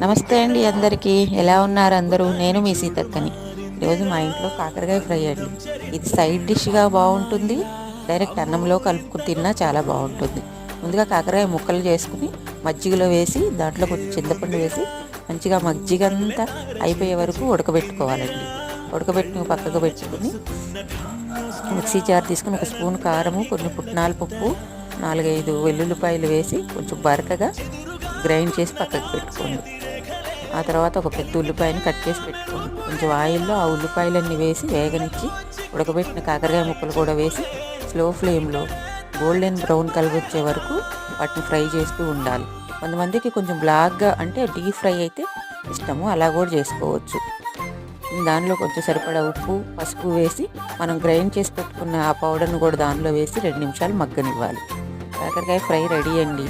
నమస్తే అండి అందరికీ. ఎలా ఉన్నారు అందరూ? నేను మీ సీతక్కని. ఈరోజు మా ఇంట్లో కాకరకాయ ఫ్రై అండి. ఇది సైడ్ డిష్గా బాగుంటుంది, డైరెక్ట్ అన్నంలో కలుపుకుని తిన్నా చాలా బాగుంటుంది. ముందుగా కాకరకాయ ముక్కలు చేసుకుని మజ్జిగలో వేసి దాంట్లో కొంచెం చింతపండు వేసి మంచిగా మజ్జిగంతా అయిపోయే వరకు ఉడకబెట్టుకోవాలండి. ఉడకబెట్టి పక్కకు పెట్టుకుని మిక్సీ జార్ తీసుకుని ఒక స్పూన్ కారము, కొన్ని పుట్నాల పప్పు, 4-5 వెల్లుల్లిపాయలు వేసి కొంచెం బరకగా గ్రైండ్ చేసి పక్కకు పెట్టుకోండి. ఆ తర్వాత ఒక పెద్ద ఉల్లిపాయని కట్ చేసి పెట్టుకోండి. కొంచెం ఆయిల్లో ఆ ఉల్లిపాయలన్నీ వేసి వేగనిచ్చి ఉడకబెట్టిన కాకరకాయ ముక్కలు కూడా వేసి స్లో ఫ్లేమ్లో గోల్డెన్ బ్రౌన్ కలర్ వచ్చే వరకు వాటిని ఫ్రై చేస్తూ ఉండాలి. కొంతమందికి కొంచెం బ్లాక్గా అంటే డీప్ ఫ్రై అయితే ఇష్టము, అలా కూడా చేసుకోవచ్చు. దానిలో కొంచెం సరిపడా ఉప్పు, పసుపు వేసి మనం గ్రైండ్ చేసి పెట్టుకున్న ఆ పౌడర్ను కూడా దానిలో వేసి 2 నిమిషాలు మగ్గనివ్వాలి. కాకరకాయ ఫ్రై రెడీ అండి.